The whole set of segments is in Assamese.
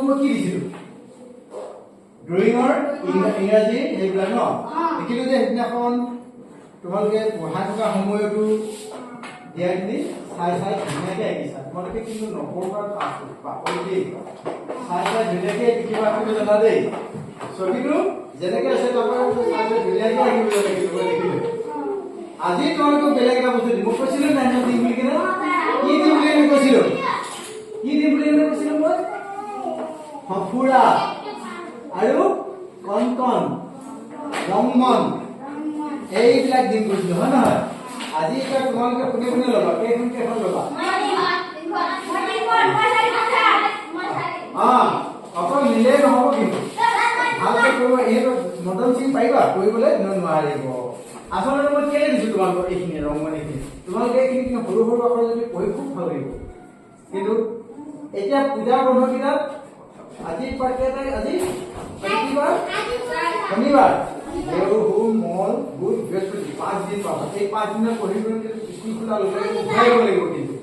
মই কি দিছিলো ড্ৰয়িঙৰ ইংৰাজী এইবিলাক ন দেখিলো যে সেইদিনাখন তোমালোকে পঢ়াই থকা সময়তো দিয়াখিনি চাই চাই ধুনীয়াকে আঁকিছা তোমালোকে কিন্তু নপঢ়াৰ পাপৰি দেই চাই চাই ধুনীয়াকে দেখিবা তুমি জানা দেই ছবিটো যেনেকে আছে তাৰপৰা চাই চাই ধুনীয়াকে আঁকিব লাগিব দেখিলো আজি তোমালোকক বেলেগ এটা বস্তু দিব কৈছিলো নাই দিম বুলি কেনে কি দিম বুলি আমি কৈছিলো কি দিম বুলি আমি কৈছিলো মই সফুৰা আৰু কণকণ ৰংমন এইবিলাক দিম কৈছিলো হয় নহয় আজি এটা তোমালোকে কোনে কোনে ল'বা কেইখন ল'বা অকল মিলে নহ'ব কিন্তু ভালকে কৰিব এইটো মদন সিং পাৰিবা কৰিবলৈ নোৱাৰিব আচলতে মই কেলে দিছো তোমালোকক এইখিনি ৰংমন এইখিনি তোমালোকে এইখিনি কিন্তু সৰু সৰু আখৰ যদি পঢ়ি খুব ভাল লাগিব কিন্তু এতিয়া পূজাৰ বন্ধ দিনত আজি আজি কিবাৰ শনিবাৰ দেও সোম মঙল বুধ বৃহস্পতি 5 দিন পাবা এই 5 দিনৰ পঢ়িবলৈ স্কুল খোলা লগে ঘূৰাই দিব লাগিব কিন্তু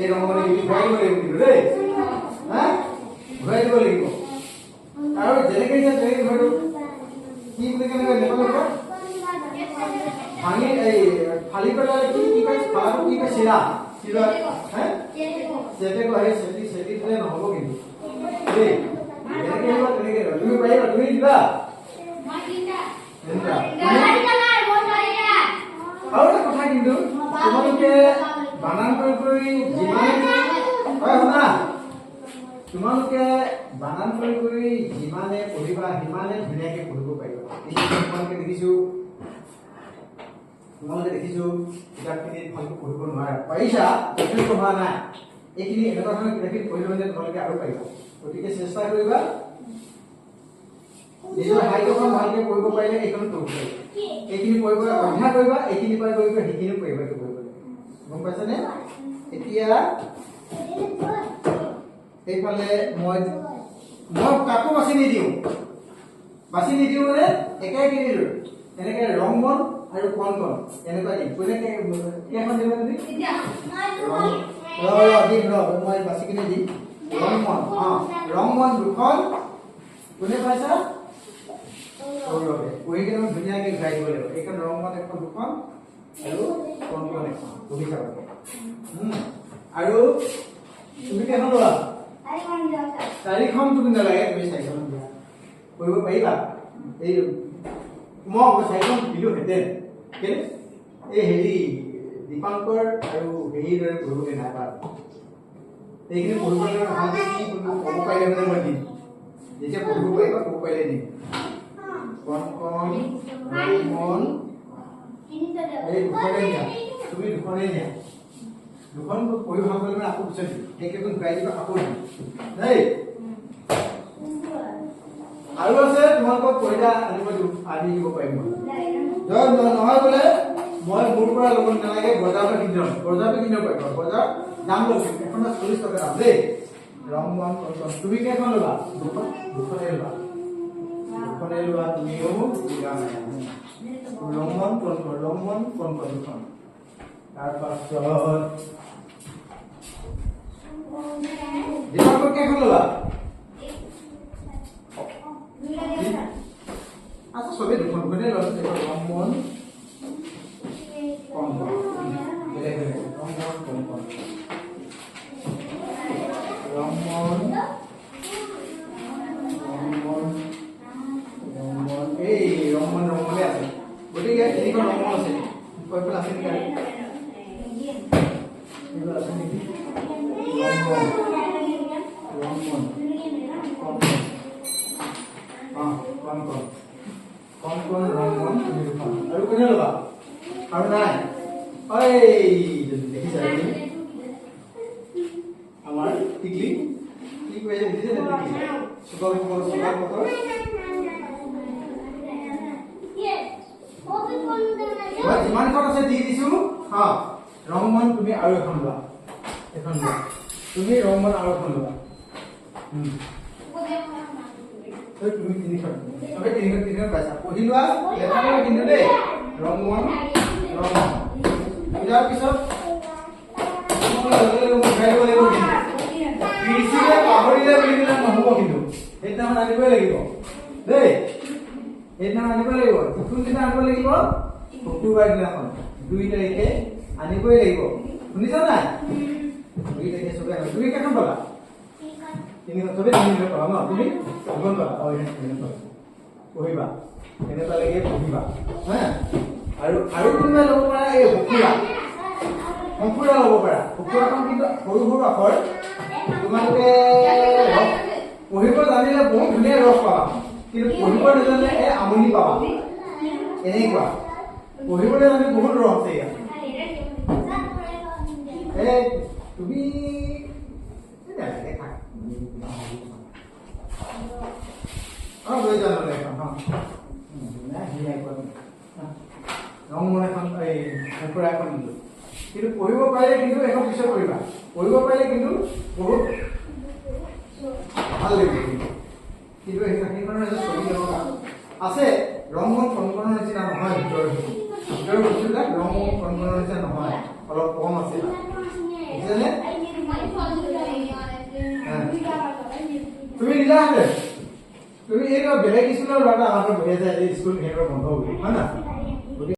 এই ৰংমনি ঘূৰাই দিব লাগিব কিন্তু দেই হা ঘূৰাই দিব লাগিব আৰু যেনেকৈ যেনেকৈ ঘূৰাটো কি বুলি কেনেকৈ নেপাল ভাঙি এই ফালি পেলালে কি কয় ফালাটো কি কয় চিৰা হা চেটে কয় চেটি দিলে নহ'ব কিন্তু দেই এনেকৈ আহিবা তেনেকৈ তুমি পাৰিবা তুমি দিবা আৰু এটা কথা কিন্তু তোমালোকে বানান কৰি যিমানে শুনা তোমালোকে বানান কৰি যিমানে পঢ়িবা সিমানে ধুনীয়াকে পঢ়িব পাৰিবা তোমালোকে দেখিছো কিতাপখিনি ভালকৈ পঢ়িব নোৱাৰা পাৰিছা যথেষ্ট হোৱা নাই এইখিনি এনেকুৱা ধৰণৰ কিতাপখিনি পঢ়িলে মানে তোমালোকে আৰু পাৰিবা গতিকে চেষ্টা কৰিবা নিজৰ সাহিত্যখন ভালকে পঢ়িব পাৰিলে এইখন পঢ়িব পাৰিবা এইখিনি পঢ়িব অভ্যাস কৰিবা এইখিনি পাই কৰিব সেইখিনিও পঢ়িব গম পাইছানে এতিয়া এইফালে মই কাকো বাছি নিদিওঁ মানে একে কিনিলো এনেকে ৰংমন আৰু কণকণ এনেকুৱা দিম কোনেকে কেইখন দিবা তুমি মই বাছি কিনে দিম ৰংমন দুখন কোনে পাইছা পঢ়ি কিনে ধুনীয়াকে ঘূৰাই দিব লাগিব এইখন ৰংমন এখন দুখন আৰু কণকণ এখন পঢ়ি চাব আৰু তুমি কেইখন ল'বা 4খন তুমি নালাগে তুমি 4খন দিয়া কৰিব পাৰিবা এই মই 4খন দিলো হেঁতেন কেলে এই হেৰি দীপাংকৰ আৰু হেৰিৰ দৰে পঢ়িবলৈ নাপায় এইখিনি পঢ়িবলৈ ভালকৈ কি ক'ব পাৰিলে মানে মই দিম যেতিয়া পঢ়িব পাৰিবা ক'ব পাৰিলে দিম কণকণ ৰংমন এই দুখনে নিয়া তুমি দুখনে নিয়া দুখন পঢ়ি ভাল কৰিলে আকৌ পিছত দিম সেইকেইখন ঘূৰাই দিবা আকৌ দিম দেই আৰু আছে তোমালোকক পইচা আনি দিব পাৰিম নহয় বোলে মই মোৰ পৰা ল'ব নালাগে বজাৰৰ কিনিব পাৰিবা বজাৰ দাম ল'ব এখন 40 টকা দাম দেই ৰংমন তুমি কেইখন ল'বা দুখনে লোৱা তুমিও ৰংমন কণকণ দুখন তাৰপাছত দীপাংকৰ কেইখন ল'বা আচ্ছা সবে দুখনে ল'বা ৰংমন কণকণ বেলেগ ৰংমন কণকণ এই ৰংমনে আছে গতিকে তিনিখন ৰংমন আছে কৈ পেলাই আছে নেকি আছে নেকি ৰংমন কণকণ ৰংমন তুমি দুখন আৰু কোনে ল'বা আৰু নাই দেখিছা আমাৰ টিকলি কি কৈছে দেখিছে নে টিকলি চুকা পথৰ যিমানখন আছে দি দিছো ৰংমন তুমি আৰু এখন লোৱা তুমি ৰংমন আৰু এখন লোৱা তুমি তিনিখন পাইছা পঢ়ি লোৱা কিন্তু দেই ৰংমন ইয়াৰ পিছত ঘূৰাই দিব লাগিব কিন্তু পাহৰিলে বুলি নহ'ব কিন্তু সেইদিনাখন আনিবই লাগিব দেই সেইদিনাখন আনিবই লাগিব কোনদিনা আনিব লাগিব শুক্ৰবাৰ দিনাখন 2 তাৰিখে আনিবই লাগিব শুনিছা নাই 2 তাৰিখে চবে আনিব তুমি কেইখন পালা তিনিখন চবে তিনিখন পালা ন তুমি দুখন পালা পঢ়িবা কেনেকুৱা লাগে পঢ়িবা হা আৰু কোনোবাই ল'ব পাৰা এই শংকুৰা ল'ব পাৰা শংকুৰাখন কিন্তু সৰু সৰু আখৰ তোমালোকে পঢ়িব জানিলে বহুত ধুনীয়া ৰস পাবা কিন্তু পঢ়িব নাজানিলে আমনি পাবা এনেকুৱা পঢ়িবলৈ জানি বহুত ৰস আছে ইয়াত তুমি লৈ যাম ৰংমন এখন এই শংকুৰা এখন দিলো কিন্তু পঢ়িব পাৰিলে কিন্তু এখন পিছত কৰিবা পঢ়িব পাৰিলে কিন্তু বহুত ভাল লাগিব কিন্তু সেইখনৰ ছবি লগা আছে ৰংমন কণকণৰ নিচিনা নহয় ভিতৰৰ বস্তুবিলাক ৰংমন কণকণৰ নিচিনা নহয় অলপ কম আছে বুজিছানে তুমি দিলা তুমি এই বেলেগ স্কুলৰ ল'ৰা আমাৰ বহি আছে স্কুল সিহঁতৰ বন্ধ বুলি হয় না